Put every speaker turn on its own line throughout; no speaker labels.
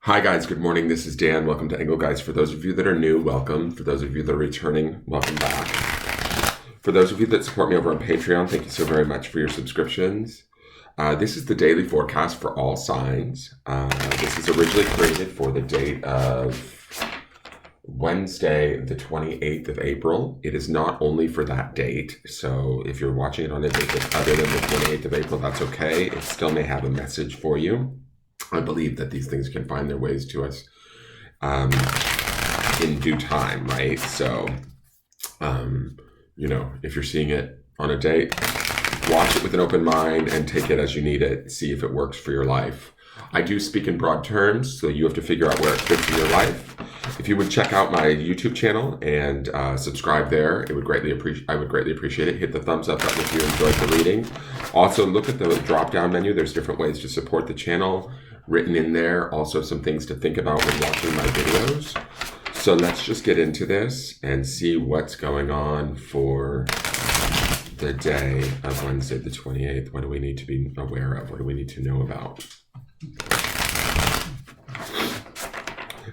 Hi guys, good morning. This is Dan. Welcome to Engelgeist. For those of you that are new, welcome. For those of you that are returning, welcome back. For those of you that support me over on Patreon, thank you so very much for your subscriptions. This is the daily forecast for all signs. This is originally created for the date of Wednesday, the 28th of April. It is not only for that date, so if you're watching it on a date that's other than the 28th of April, that's okay. It still may have a message for you. I believe that these things can find their ways to us in due time, right? So, if you're seeing it on a date, watch it with an open mind and take it as you need it. See if it works for your life. I do speak in broad terms, so you have to figure out where it fits in your life. If you would check out my YouTube channel and subscribe there, I would greatly appreciate it. Hit the thumbs up button if you enjoyed the reading. Also, look at the drop-down menu. There's different ways to support the channel written in there. Also, some things to think about when watching my videos. So let's just get into this and see what's going on for the day of Wednesday the 28th. What do we need to be aware of? What do we need to know about?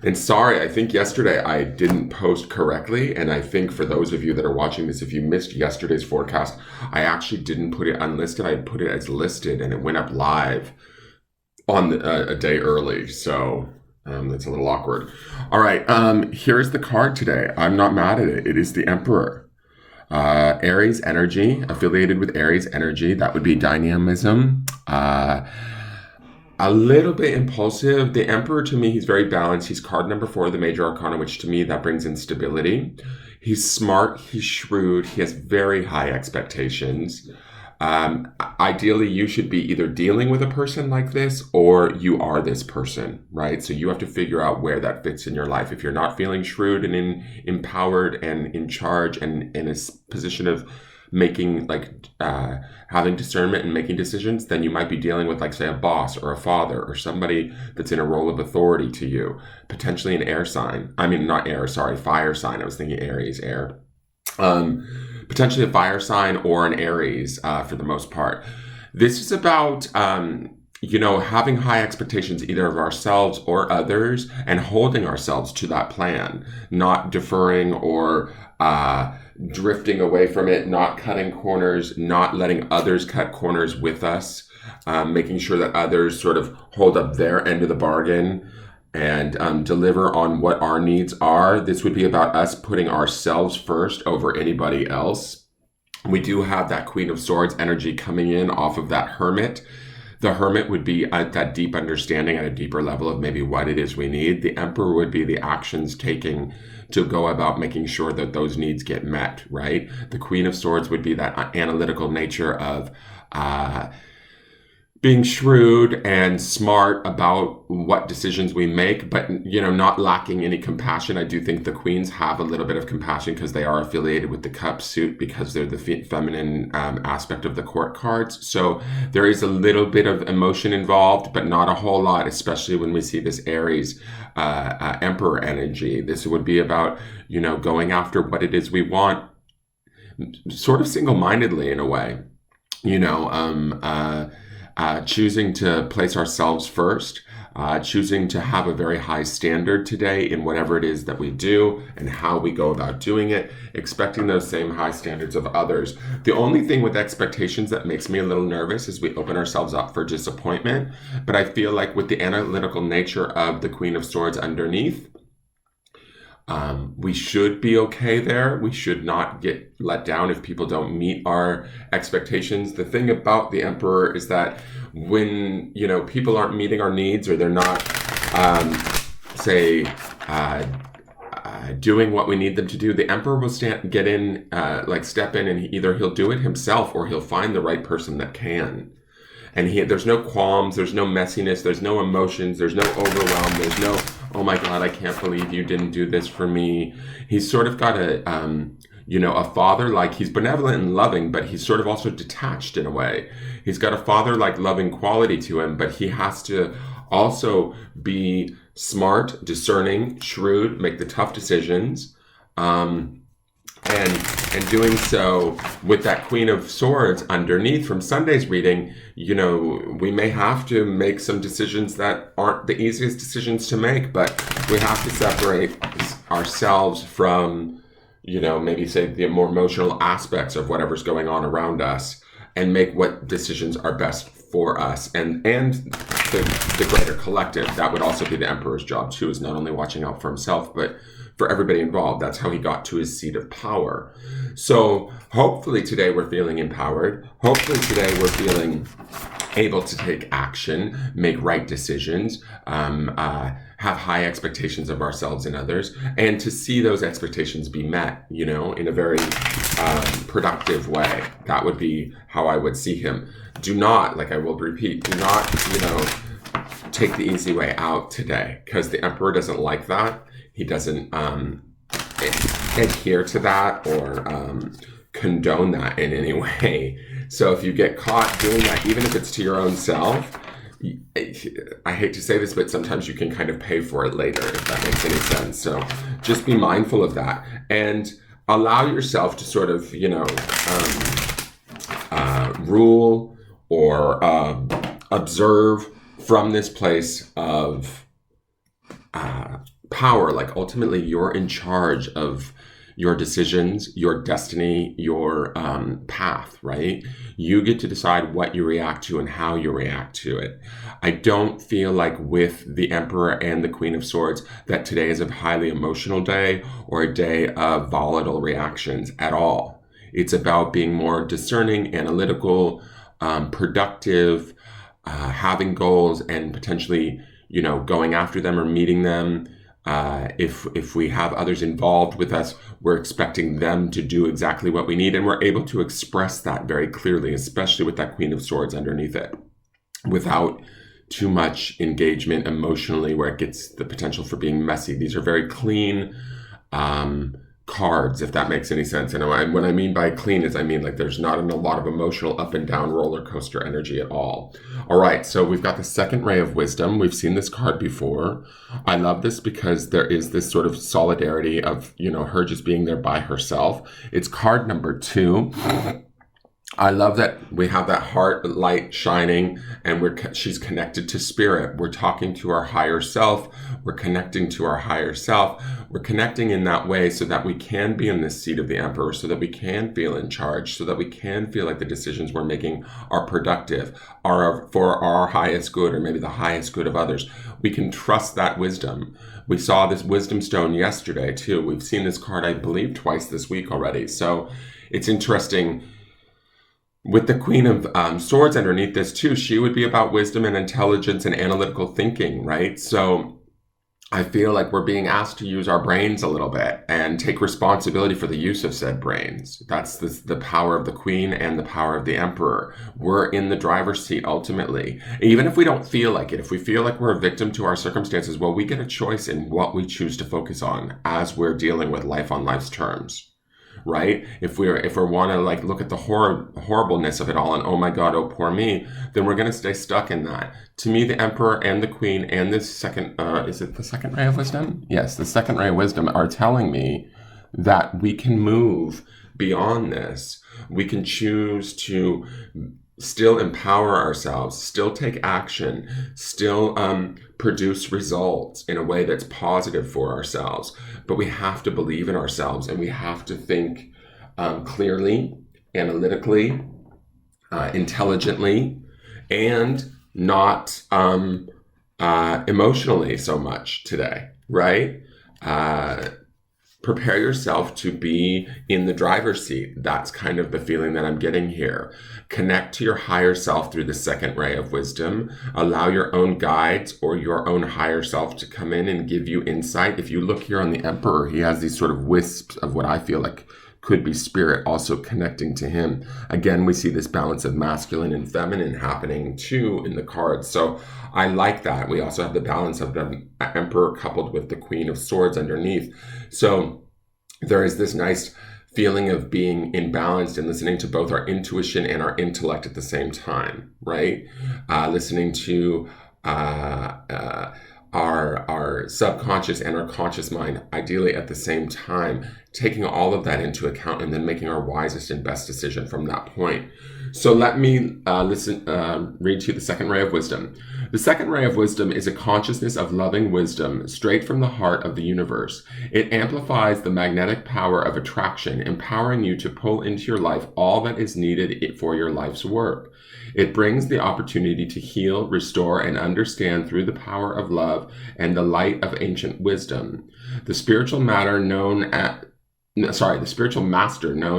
And sorry, I think yesterday I didn't post correctly, and I think for those of you that are watching this, if you missed yesterday's forecast, I actually didn't put it unlisted. I put it as listed, and it went up live on a day early, so that's a little awkward. All right, here's the card today. I'm not mad at it. It is the Emperor. Aries energy, affiliated with Aries energy. That would be dynamism. A little bit impulsive. The Emperor, to me, he's very balanced. He's card number 4 of the Major Arcana, which to me, that brings in stability. He's smart. He's shrewd. He has very high expectations. Ideally, you should be either dealing with a person like this or you are this person, right? So you have to figure out where that fits in your life. If you're not feeling shrewd and empowered and in charge and in a position of making having discernment and making decisions, then you might be dealing with say a boss or a father or somebody that's in a role of authority to you, potentially an air sign. I mean, not air, sorry, fire sign. I was thinking Aries, air. Potentially a fire sign or an Aries for the most part. This is about, having high expectations either of ourselves or others and holding ourselves to that plan, not deferring or drifting away from it, not cutting corners, not letting others cut corners with us, making sure that others sort of hold up their end of the bargain and deliver on what our needs are. This would be about us putting ourselves first over anybody else. We do have that Queen of Swords energy coming in off of that Hermit. The Hermit would be at that deep understanding at a deeper level of maybe what it is we need. The Emperor would be the actions taking to go about making sure that those needs get met, right? The Queen of Swords would be that analytical nature of being shrewd and smart about what decisions we make, but not lacking any compassion. I do think the queens have a little bit of compassion because they are affiliated with the cup suit because they're the feminine aspect of the court cards. So there is a little bit of emotion involved, but not a whole lot, especially when we see this Aries Emperor energy. This would be about, going after what it is we want, sort of single-mindedly in a way, choosing to place ourselves first, choosing to have a very high standard today in whatever it is that we do and how we go about doing it, expecting those same high standards of others. The only thing with expectations that makes me a little nervous is we open ourselves up for disappointment. But I feel like with the analytical nature of the Queen of Swords underneath, we should be okay there. We should not get let down if people don't meet our expectations. The thing about the Emperor is that when, people aren't meeting our needs or they're not, doing what we need them to do, the Emperor will step in and either he'll do it himself or he'll find the right person that can. And there's no qualms, there's no messiness, there's no emotions, there's no overwhelm, there's no, oh my God, I can't believe you didn't do this for me. He's sort of got a father, he's benevolent and loving, but he's sort of also detached in a way. He's got a father-like loving quality to him, but he has to also be smart, discerning, shrewd, make the tough decisions, And doing so with that Queen of Swords underneath from Sunday's reading, we may have to make some decisions that aren't the easiest decisions to make, but we have to separate ourselves from, maybe say the more emotional aspects of whatever's going on around us and make what decisions are best for us and the greater collective. That would also be the Emperor's job too, is not only watching out for himself, but for everybody involved. That's how he got to his seat of power. So hopefully today we're feeling empowered. Hopefully today we're feeling able to take action, make right decisions, have high expectations of ourselves and others, and to see those expectations be met, in a very productive way. That would be how I would see him. Do not, like I will repeat, do not, take the easy way out today, because the Emperor doesn't like that. He doesn't adhere to that or condone that in any way. So if you get caught doing that, even if it's to your own self, I hate to say this, but sometimes you can kind of pay for it later, if that makes any sense. So just be mindful of that and allow yourself to sort of, rule or observe from this place of power. Like ultimately you're in charge of your decisions, your destiny, your path, right? You get to decide what you react to and how you react to it. I don't feel like with the Emperor and the Queen of Swords that today is a highly emotional day or a day of volatile reactions at all. It's about being more discerning, analytical, productive, having goals and potentially, going after them or meeting them. If we have others involved with us, we're expecting them to do exactly what we need, and we're able to express that very clearly, especially with that Queen of Swords underneath it, without too much engagement emotionally where it gets the potential for being messy. These are very clean cards, if that makes any sense. And what I mean by clean is like there's not a lot of emotional up and down roller coaster energy at all. All right, so we've got the second ray of wisdom. We've seen this card before. I love this because there is this sort of solidarity of, her just being there by herself. It's card number 2. I love that we have that heart light shining and she's connected to spirit. We're talking to our higher self. We're connecting to our higher self. We're connecting in that way so that we can be in this seat of the Emperor, so that we can feel in charge, so that we can feel like the decisions we're making are productive, are for our highest good or maybe the highest good of others. We can trust that wisdom. We saw this wisdom stone yesterday too. We've seen this card, I believe, twice this week already. So it's interesting. With the Queen of Swords underneath this too, she would be about wisdom and intelligence and analytical thinking, right? So I feel like we're being asked to use our brains a little bit and take responsibility for the use of said brains. That's the power of the Queen and the power of the Emperor. We're in the driver's seat ultimately. Even if we don't feel like it, if we feel like we're a victim to our circumstances, well, we get a choice in what we choose to focus on as we're dealing with life on life's terms. Right? If we want to look at the horribleness of it all and oh my God, oh poor me, then we're going to stay stuck in that. To me, the Emperor and the Queen and this second, is it the second ray of wisdom? Yes, the second ray of wisdom are telling me that we can move beyond this. We can choose to still empower ourselves, still take action, still produce results in a way that's positive for ourselves. But we have to believe in ourselves and we have to think clearly, analytically, intelligently, and not emotionally so much today, right? Prepare yourself to be in the driver's seat. That's kind of the feeling that I'm getting here. Connect to your higher self through the second ray of wisdom. Allow your own guides or your own higher self to come in and give you insight. If you look here on the Emperor, he has these sort of wisps of what I feel like could be spirit also connecting to him. Again, we see this balance of masculine and feminine happening too in the cards. So I like that. We also have the balance of the Emperor coupled with the Queen of Swords underneath. So there is this nice feeling of being imbalanced and listening to both our intuition and our intellect at the same time, right? Listening to our subconscious and our conscious mind, ideally at the same time, taking all of that into account and then making our wisest and best decision from that point. So let me read to you the second ray of wisdom. The second ray of wisdom is a consciousness of loving wisdom straight from the heart of the universe. It amplifies the magnetic power of attraction, empowering you to pull into your life all that is needed for your life's work. It brings the opportunity to heal, restore, and understand through the power of love and the light of ancient wisdom. The spiritual master known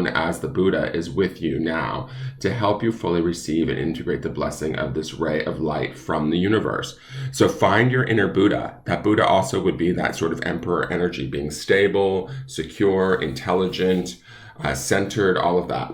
as the Buddha is with you now to help you fully receive and integrate the blessing of this ray of light from the universe. So find your inner Buddha. That Buddha also would be that sort of emperor energy, being stable, secure, intelligent, centered, all of that.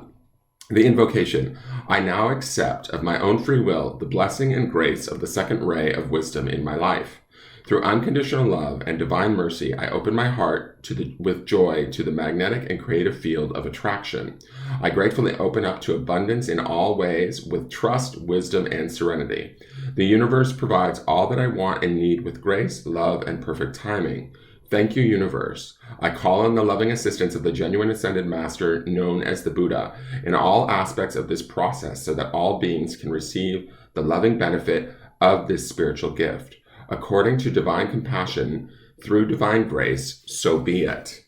The invocation. I now accept of my own free will the blessing and grace of the second ray of wisdom in my life. Through unconditional love and divine mercy, I open my heart with joy to the magnetic and creative field of attraction. I gratefully open up to abundance in all ways with trust, wisdom, and serenity. The universe provides all that I want and need with grace, love, and perfect timing. Thank you, universe. I call on the loving assistance of the genuine ascended master known as the Buddha in all aspects of this process so that all beings can receive the loving benefit of this spiritual gift. According to divine compassion, through divine grace, so be it.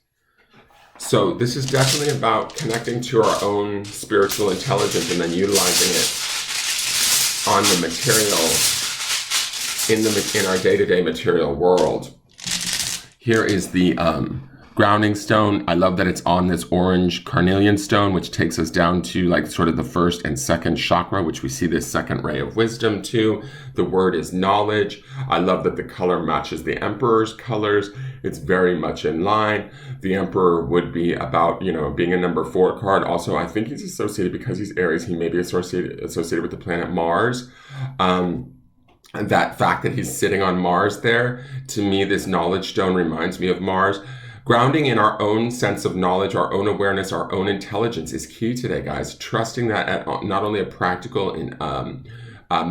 So this is definitely about connecting to our own spiritual intelligence and then utilizing it on the material, in our day-to-day material world. Here is the grounding stone. I love that it's on this orange carnelian stone, which takes us down to like sort of the first and second chakra, which we see this second ray of wisdom to. The word is knowledge. I love that the color matches the emperor's colors. It's very much in line. The emperor would be about, being a number 4 card. Also, I think he's associated, because he's Aries, he may be associated with the planet Mars. That fact that he's sitting on Mars there, to me, this knowledge stone reminds me of Mars. Grounding in our own sense of knowledge, our own awareness, our own intelligence is key today, guys. Trusting that at not only a practical and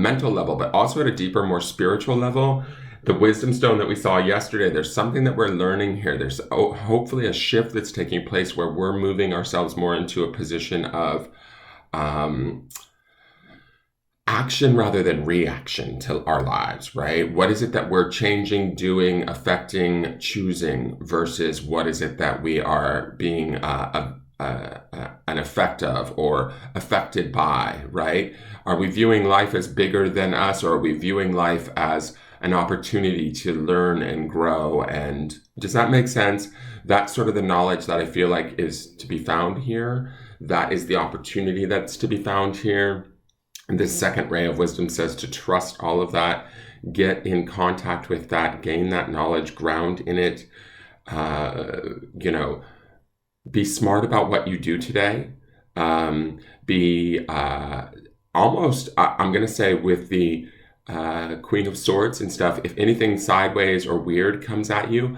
mental level, but also at a deeper, more spiritual level. The wisdom stone that we saw yesterday, there's something that we're learning here. There's hopefully a shift that's taking place where we're moving ourselves more into a position of action rather than reaction to our lives, right? What is it that we're changing, doing, affecting, choosing versus what is it that we are being an effect of or affected by, right? Are we viewing life as bigger than us, or are we viewing life as an opportunity to learn and grow? And does that make sense? That's sort of the knowledge that I feel like is to be found here. That is the opportunity that's to be found here. And this second ray of wisdom says to trust all of that, get in contact with that, gain that knowledge, ground in it, be smart about what you do today. Be almost, I'm going to say, with the Queen of Swords and stuff, if anything sideways or weird comes at you,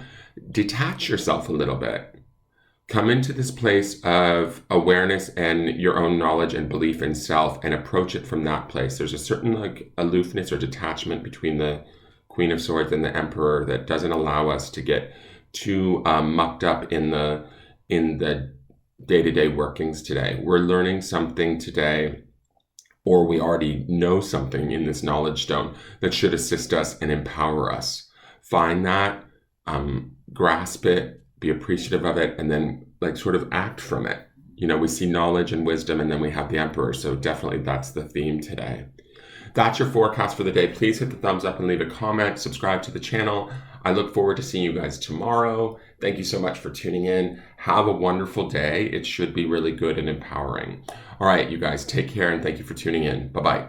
detach yourself a little bit. Come into this place of awareness and your own knowledge and belief in self and approach it from that place. There's a certain aloofness or detachment between the Queen of Swords and the Emperor that doesn't allow us to get too mucked up in the day-to-day workings today. We're learning something today, or we already know something in this knowledge stone that should assist us and empower us. Find that, grasp it, be appreciative of it, and then sort of act from it. We see knowledge and wisdom, and then we have the Emperor. So definitely that's the theme today. That's your forecast for the day. Please hit the thumbs up and leave a comment. Subscribe to the channel. I look forward to seeing you guys tomorrow. Thank you so much for tuning in. Have a wonderful day. It should be really good and empowering. All right, you guys, take care, and thank you for tuning in. Bye-bye.